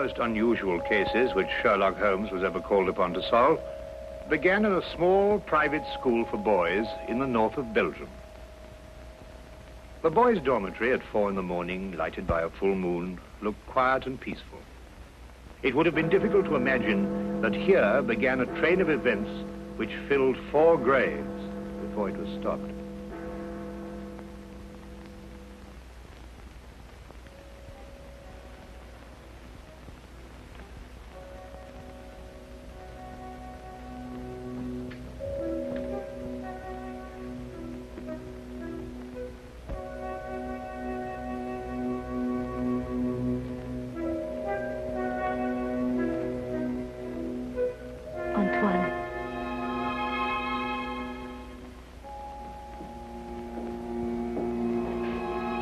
most unusual cases which Sherlock Holmes was ever called upon to solve began in a small private school for boys in the north of Belgium. The boys' dormitory at 4 in the morning, lighted by a full moon, looked quiet and peaceful. It would have been difficult to imagine that here began a train of events which filled 4 graves before it was stopped.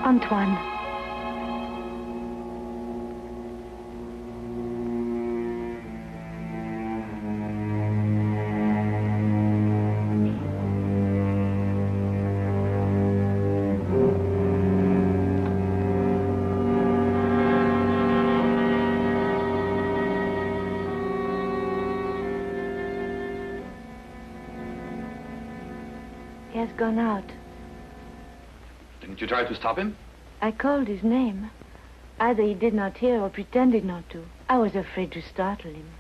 Antoine. He has gone out. Didn't you try to stop him? I called his name. Either he did not hear or pretended not to. I was afraid to startle him.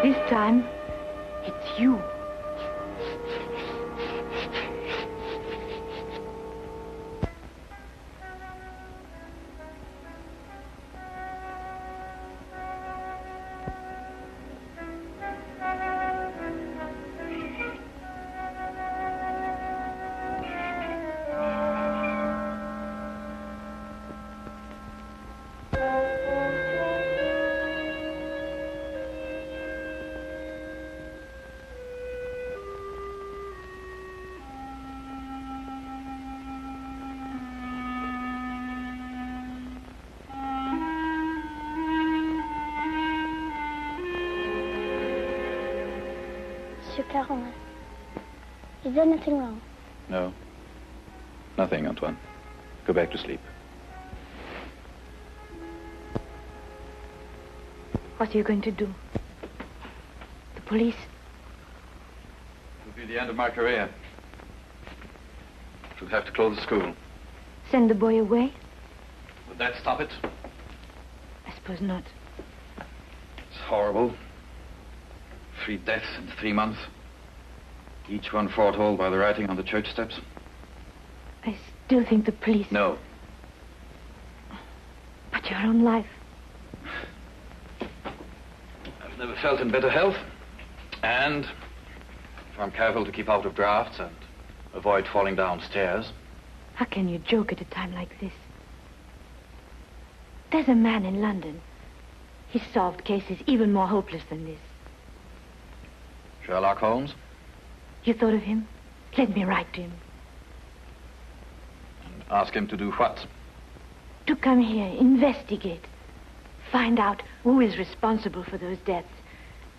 This time, it's you. Caroline, is there nothing wrong? No. Nothing, Antoine. Go back to sleep. What are you going to do? The police? It will be the end of my career. We'll have to close the school. Send the boy away? Would that stop it? I suppose not. It's horrible. 3 deaths in 3 months. Each one foretold by the writing on the church steps. I still think the police... No. But your own life... I've never felt in better health. And if I'm careful to keep out of drafts and avoid falling downstairs. How can you joke at a time like this? There's a man in London. He's solved cases even more hopeless than this. Sherlock Holmes? You thought of him? Let me write to him. And ask him to do what? To come here, investigate. Find out who is responsible for those deaths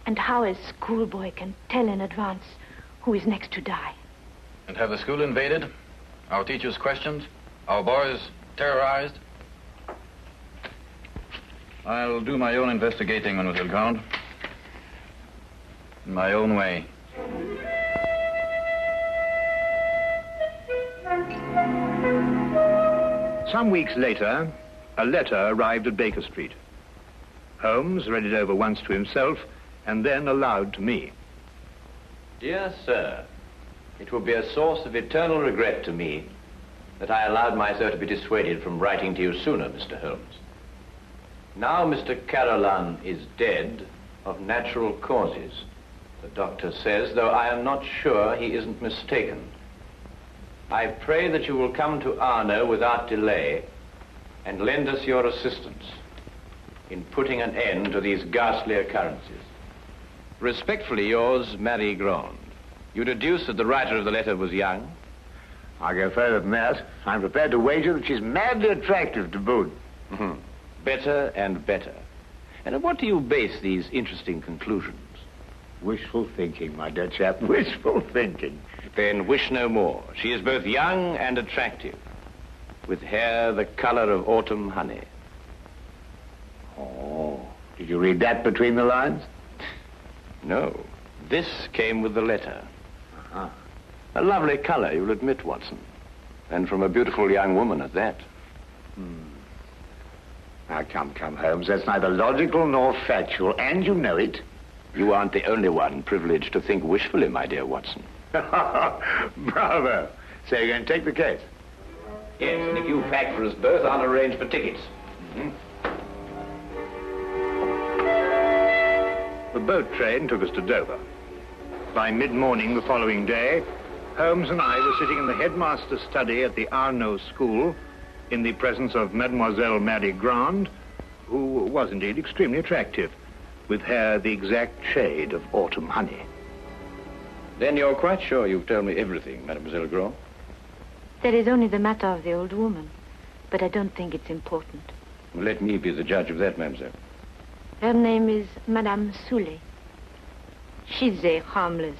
and how a schoolboy can tell in advance who is next to die. And have the school invaded? Our teachers questioned? Our boys terrorized? I'll do my own investigating, Mademoiselle Grande. In my own way. Some weeks later, a letter arrived at Baker Street. Holmes read it over once to himself and then aloud to me. Dear sir, it will be a source of eternal regret to me that I allowed myself to be dissuaded from writing to you sooner, Mr. Holmes. Now Mr. Carolan is dead of natural causes, the doctor says, though I am not sure he isn't mistaken. I pray that you will come to Arno without delay and lend us your assistance in putting an end to these ghastly occurrences. Respectfully yours, Marie Grande. You deduce that the writer of the letter was young? I'll go further than that. I'm prepared to wager that she's madly attractive to boot. Mm-hmm. Better and better. And on what do you base these interesting conclusions? Wishful thinking, my dear chap. Wishful thinking. Then wish no more. She is both young and attractive, with hair the color of autumn honey. Oh, did you read that between the lines? No. This came with the letter. Uh-huh. A lovely color, you'll admit, Watson. And from a beautiful young woman at that. Now, come, Holmes. That's neither logical nor factual, and you know it. You aren't the only one privileged to think wishfully, my dear Watson. Bravo. So you're going to take the case? Yes, and if you pack for us both, I'll arrange for tickets. The boat train took us to Dover. By mid-morning the following day, Holmes and I were sitting in the headmaster's study at the Arno School in the presence of Mademoiselle Marie Grande, who was indeed extremely attractive, with hair the exact shade of autumn honey. Then you're quite sure you've told me everything, Mademoiselle Grande? That is only the matter of the old woman, but I don't think it's important. Well, let me be the judge of that, mademoiselle. Her name is Madame Soulet. She's a harmless,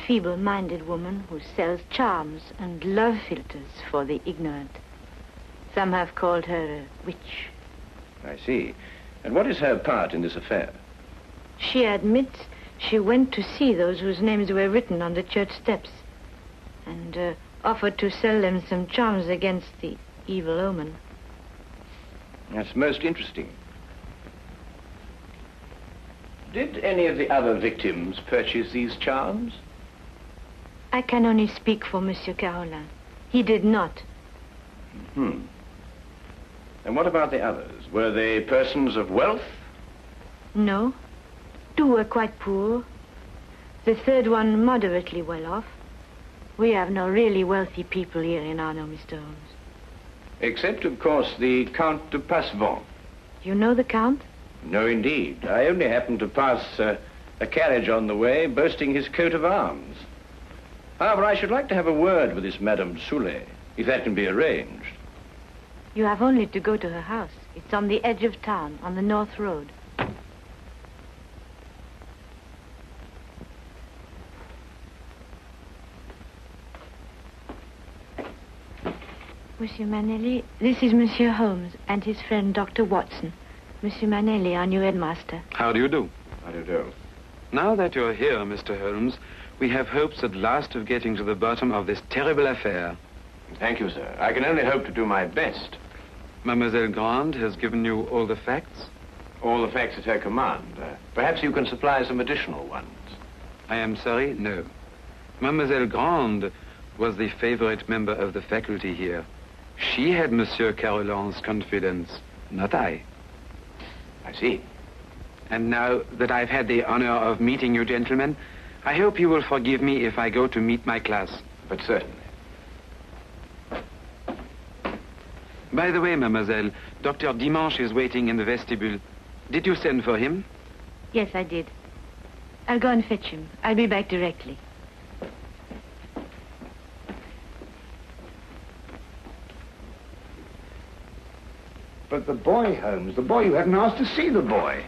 feeble-minded woman who sells charms and love philters for the ignorant. Some have called her a witch. I see. And what is her part in this affair? She admits she went to see those whose names were written on the church steps and offered to sell them some charms against the evil omen. That's most interesting. Did any of the other victims purchase these charms? I can only speak for Monsieur Carolin. He did not. And what about the others? Were they persons of wealth? No. Two were quite poor. The third one moderately well off. We have no really wealthy people here in Arno, Mr. Holmes. Except, of course, the Count de Passevant. You know the Count? No, indeed. I only happened to pass a carriage on the way boasting his coat of arms. However, I should like to have a word with this Madame Soulet, if that can be arranged. You have only to go to her house. It's on the edge of town, on the North Road. Monsieur Manelli, this is Monsieur Holmes and his friend Dr. Watson. Monsieur Manelli, our new headmaster. How do you do? How do you do? Now that you're here, Mr. Holmes, we have hopes at last of getting to the bottom of this terrible affair. Thank you, sir. I can only hope to do my best. Mademoiselle Grande has given you all the facts? All the facts at her command. Perhaps you can supply some additional ones. I am sorry, no. Mademoiselle Grande was the favorite member of the faculty here. She had Monsieur Carolin's confidence, not I. I see. And now that I've had the honor of meeting you gentlemen, I hope you will forgive me if I go to meet my class. But certainly. By the way, mademoiselle, Dr. Dimanche is waiting in the vestibule. Did you send for him? Yes, I did. I'll go and fetch him. I'll be back directly. But the boy, Holmes, the boy, you haven't asked to see the boy.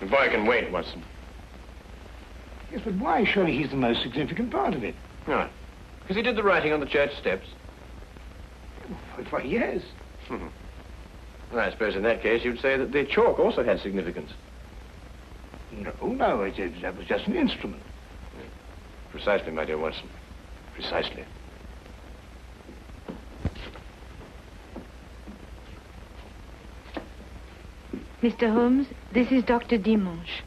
The boy can wait, Watson. Yes, but why? Surely he's the most significant part of it. No. Because he did the writing on the church steps. Why, yes. Well, I suppose in that case you'd say that the chalk also had significance. No, that was just an instrument. Precisely, my dear Watson. Precisely. Mr. Holmes, this is Dr. Dimanche.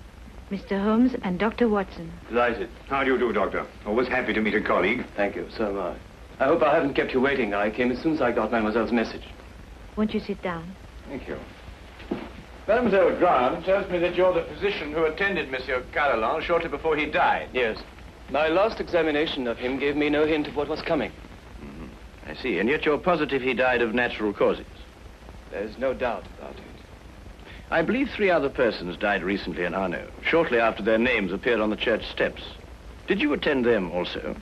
Mr. Holmes and Dr. Watson. Delighted. How do you do, Doctor? Always happy to meet a colleague. Thank you, so am I. I hope I haven't kept you waiting. I came as soon as I got Mademoiselle's message. Won't you sit down? Thank you. Mademoiselle Grant tells me that you're the physician who attended Monsieur Carolan shortly before he died. Yes. My last examination of him gave me no hint of what was coming. I see. And yet you're positive he died of natural causes. There's no doubt about it. I believe 3 other persons died recently in Arno, shortly after their names appeared on the church steps. Did you attend them also?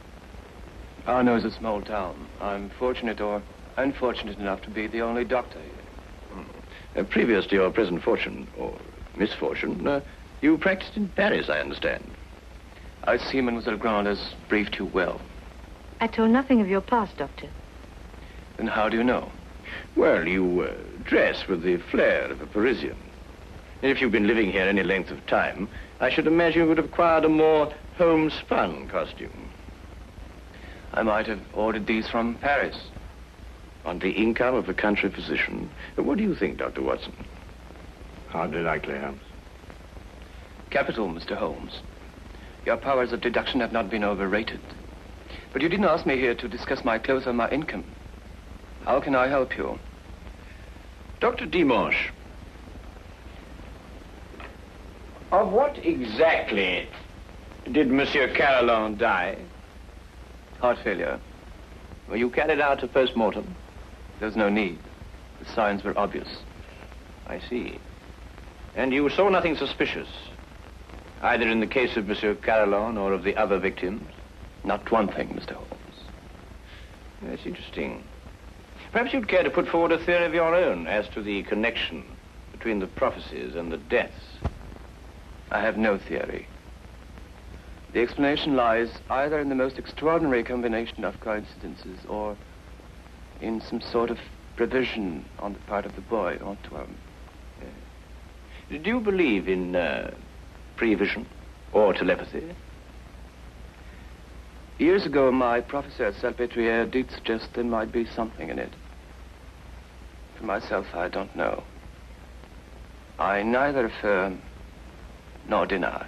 Arno is a small town. I'm fortunate or unfortunate enough to be the only doctor here. Previous to your present fortune, or misfortune, you practiced in Paris, I understand. I see Mademoiselle Grant has briefed you well. I told nothing of your past, Doctor. Then how do you know? Well, you dress with the flair of a Parisian. And if you've been living here any length of time, I should imagine you would have acquired a more homespun costume. I might have ordered these from Paris. On the income of a country physician. What do you think, Dr. Watson? Hardly likely, Holmes. Capital, Mr. Holmes. Your powers of deduction have not been overrated. But you didn't ask me here to discuss my clothes or my income. How can I help you? Dr. Dimanche, of what exactly did Monsieur Carolan die? Heart failure. Were you carried out a post-mortem? There's no need. The signs were obvious. I see. And you saw nothing suspicious, either in the case of Monsieur Carolan or of the other victims? Not one thing, Mr. Holmes. That's interesting. Perhaps you'd care to put forward a theory of your own as to the connection between the prophecies and the deaths. I have no theory. The explanation lies either in the most extraordinary combination of coincidences or in some sort of prevision on the part of the boy, Antoine. Do you believe in prevision or telepathy? Years ago, my professor at Salpêtrière did suggest there might be something in it. For myself, I don't know. I neither affirm nor deny.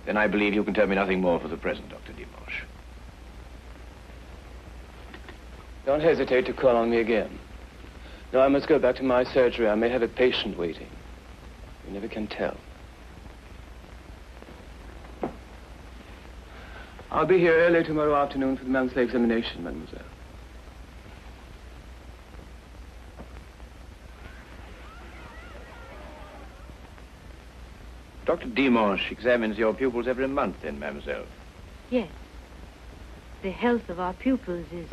Then I believe you can tell me nothing more for the present, Dr. Dimanche. Don't hesitate to call on me again. Now I must go back to my surgery. I may have a patient waiting. You never can tell. I'll be here early tomorrow afternoon for the monthly examination, mademoiselle. Dr. Dimanche examines your pupils every month, then, mademoiselle? Yes. The health of our pupils is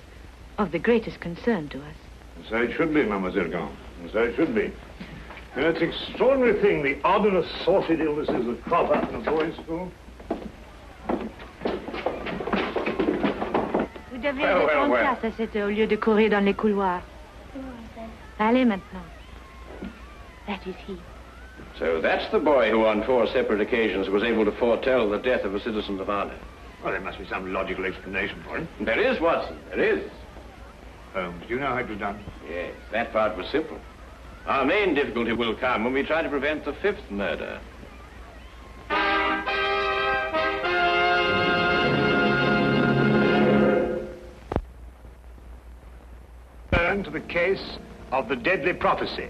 of the greatest concern to us. And so it should be, Mademoiselle Grant. And so it should be. You know, it's an extraordinary thing, the odd and assorted illnesses that crop up in a boys' school. Vous devriez être en classe à cette heure au lieu de courir dans les couloirs. Allez maintenant. That is he. So that's the boy who on 4 separate occasions was able to foretell the death of a citizen of Arno. Well, there must be some logical explanation for it. There is, Watson, there is. Holmes, do you know how it was done? Yes, that part was simple. Our main difficulty will come when we try to prevent the 5th murder. Turn to the case of the deadly prophecy.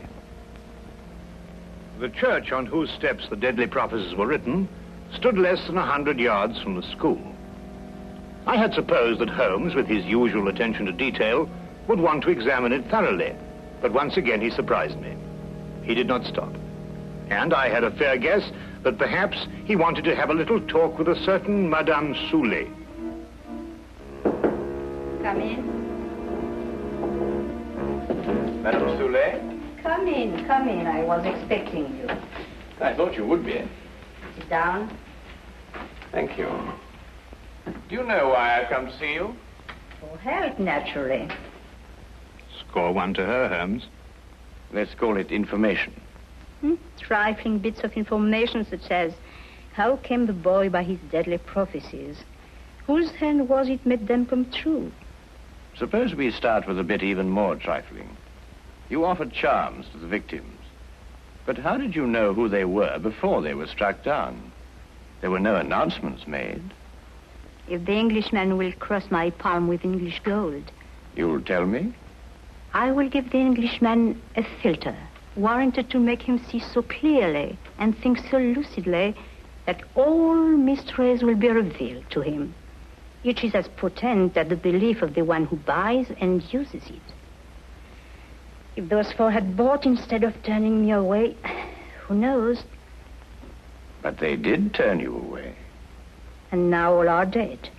The church on whose steps the deadly prophecies were written stood less than 100 yards from the school. I had supposed that Holmes, with his usual attention to detail, would want to examine it thoroughly, but once again he surprised me. He did not stop. And I had a fair guess that perhaps he wanted to have a little talk with a certain Madame Soulet. Come in. Madame Soulet? Come in, come in. I was expecting you. I thought you would be. Sit down. Thank you. Do you know why I've come to see you? For help, naturally. Score one to her, Holmes. Let's call it information. Trifling bits of information such as how came the boy by his deadly prophecies? Whose hand was it made them come true? Suppose we start with a bit even more trifling. You offered charms to the victims. But how did you know who they were before they were struck down? There were no announcements made. If the Englishman will cross my palm with English gold, You'll tell me? I will give the Englishman a filter, warranted to make him see so clearly and think so lucidly that all mysteries will be revealed to him. Each is as potent as the belief of the one who buys and uses it. If those four had bought instead of turning me away, who knows? But they did turn you away. And now all are dead.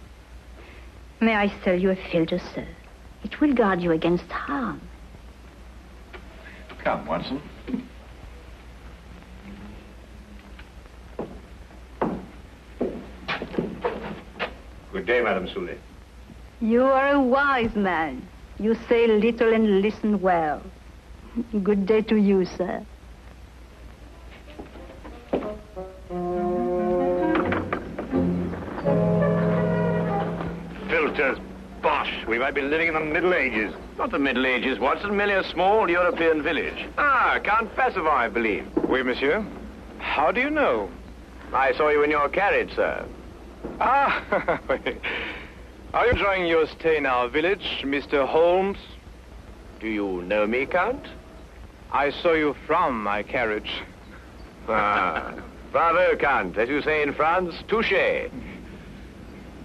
May I sell you a filter, sir? It will guard you against harm. Come, Watson. Good day, Madame Soulet. You are a wise man. You say little and listen well. Good day to you, sir. Filters, bosh. We might be living in the Middle Ages. Not the Middle Ages, Watson, merely a small European village. Ah, Count Passavant, I believe. Oui, monsieur. How do you know? I saw you in your carriage, sir. Ah, are you enjoying your stay in our village, Mr. Holmes? Do you know me, Count? I saw you from my carriage. Ah, bravo, Count. As you say in France, touché.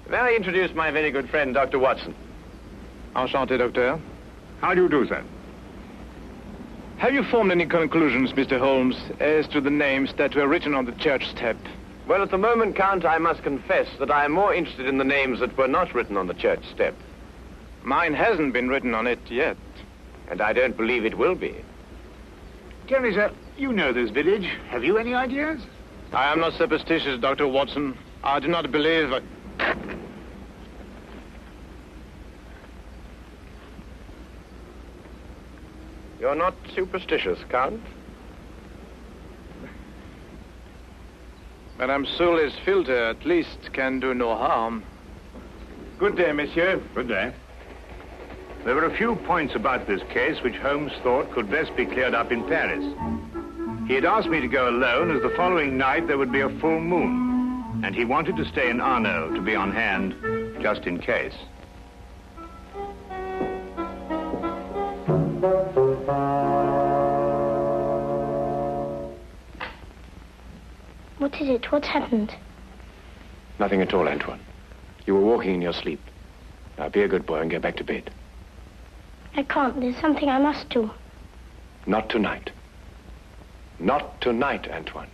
May I introduce my very good friend, Dr. Watson? Enchanté, docteur. How do you do, sir? Have you formed any conclusions, Mr. Holmes, as to the names that were written on the church step? Well, at the moment, Count, I must confess that I am more interested in the names that were not written on the church step. Mine hasn't been written on it yet. And I don't believe it will be. Tell me, sir, you know this village. Have you any ideas? I am not superstitious, Dr. Watson. I do not believe... You're not superstitious, Count? Madame Soulet's filter, at least, can do no harm. Good day, monsieur. Good day. There were a few points about this case which Holmes thought could best be cleared up in Paris. He had asked me to go alone, as the following night there would be a full moon, and he wanted to stay in Arno to be on hand, just in case. What is it? What's happened? Nothing at all, Antoine. You were walking in your sleep. Now, be a good boy and get back to bed. I can't. There's something I must do. Not tonight. Not tonight, Antoine.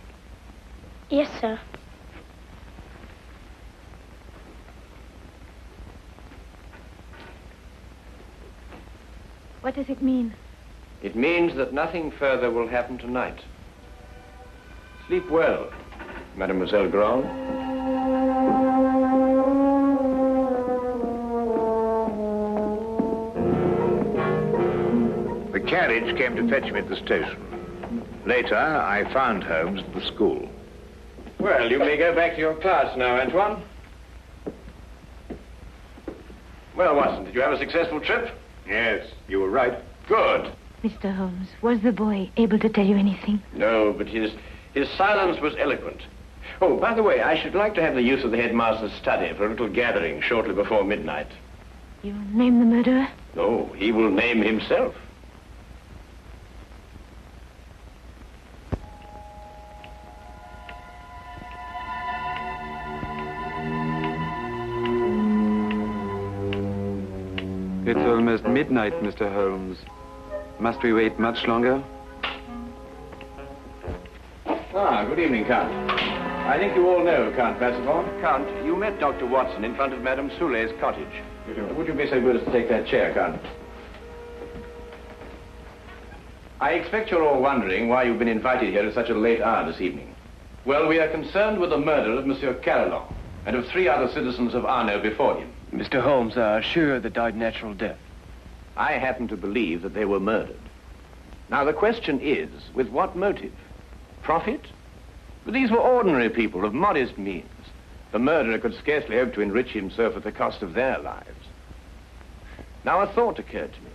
Yes, sir. What does it mean? It means that nothing further will happen tonight. Sleep well, Mademoiselle Grand. The carriage came to fetch me at the station. Later, I found Holmes at the school. Well, you may go back to your class now, Antoine. Well, Watson, did you have a successful trip? Yes, you were right. Good. Mr. Holmes, was the boy able to tell you anything? No, but his silence was eloquent. Oh, by the way, I should like to have the use of the headmaster's study for a little gathering shortly before midnight. You name the murderer? No, he will name himself. It's almost midnight, Mr. Holmes. Must we wait much longer? good evening, Count. I think you all know Count Passavant. Count, you met Dr. Watson in front of Madame Soulet's cottage. Would you be so good as to take that chair, Count? I expect you're all wondering why you've been invited here at such a late hour this evening. Well, we are concerned with the murder of Monsieur Carillon and of 3 other citizens of Arno before him. Mr. Holmes, are sure they died natural death? I happen to believe that they were murdered. Now, the question is, with what motive? Profit? But these were ordinary people of modest means. The murderer could scarcely hope to enrich himself at the cost of their lives. Now, a thought occurred to me,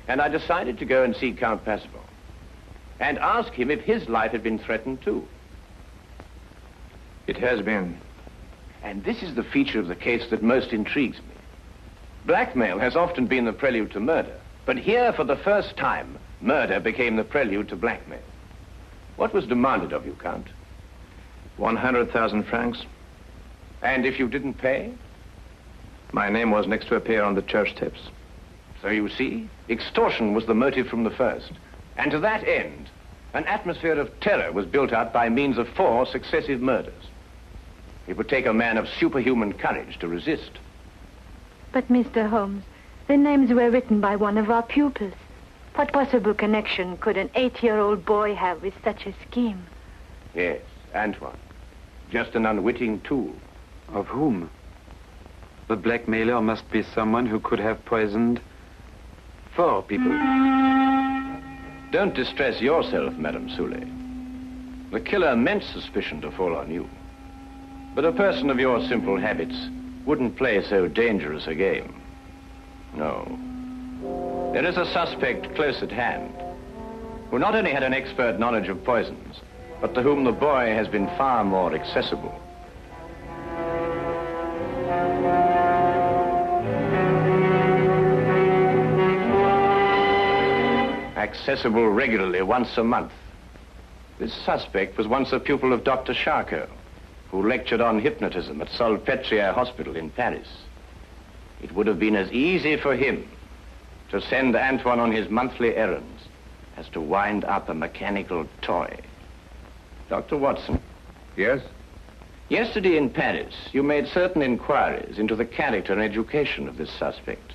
and I decided to go and see Count Passavant and ask him if his life had been threatened too. It has been. And this is the feature of the case that most intrigues me. Blackmail has often been the prelude to murder, but here, for the first time, murder became the prelude to blackmail. What was demanded of you, Count? 100,000 francs. And if you didn't pay? My name was next to appear on the church tips. So you see, extortion was the motive from the first. And to that end, an atmosphere of terror was built up by means of 4 successive murders. It would take a man of superhuman courage to resist. But, Mr. Holmes, the names were written by one of our pupils. What possible connection could an 8-year-old boy have with such a scheme? Yes, Antoine. Just an unwitting tool. Of whom? The blackmailer must be someone who could have poisoned 4 people. Don't distress yourself, Madame Soulet. The killer meant suspicion to fall on you. But a person of your simple habits wouldn't play so dangerous a game. No. There is a suspect close at hand, who not only had an expert knowledge of poisons, but to whom the boy has been far more accessible. Accessible regularly once a month. This suspect was once a pupil of Dr. Charcot, who lectured on hypnotism at Salpêtrière Hospital in Paris. It would have been as easy for him to send Antoine on his monthly errands as to wind up a mechanical toy. Dr. Watson. Yes? Yesterday in Paris, you made certain inquiries into the character and education of this suspect.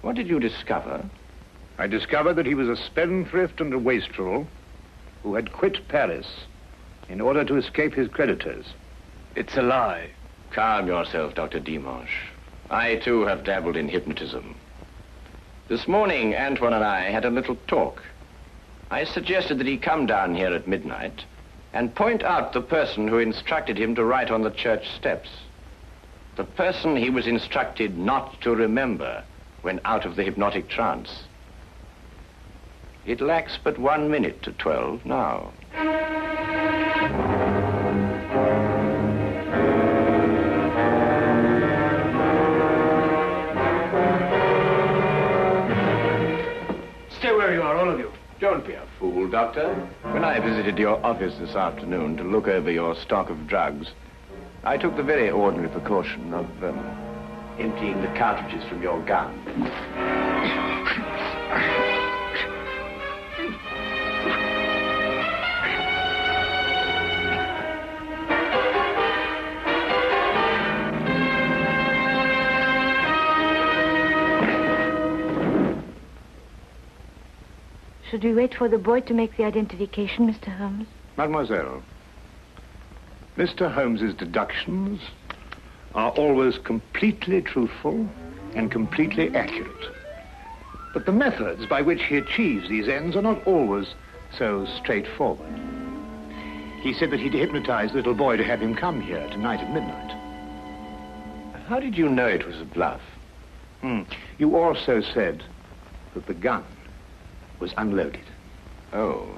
What did you discover? I discovered that he was a spendthrift and a wastrel who had quit Paris in order to escape his creditors. It's a lie. Calm yourself, Dr. Dimanche. I, too, have dabbled in hypnotism. This morning, Antoine and I had a little talk. I suggested that he come down here at midnight and point out the person who instructed him to write on the church steps. The person he was instructed not to remember when out of the hypnotic trance. It lacks but 1 minute to 12 now. Stay where you are, all of you. Don't be a fool, Doctor. When I visited your office this afternoon to look over your stock of drugs, I took the very ordinary precaution of emptying the cartridges from your gun. Should we wait for the boy to make the identification, Mr. Holmes? Mademoiselle, Mr. Holmes's deductions are always completely truthful and completely accurate. But the methods by which he achieves these ends are not always so straightforward. He said that he'd hypnotized the little boy to have him come here tonight at midnight. How did you know it was a bluff? You also said that the gun was unloaded. Oh,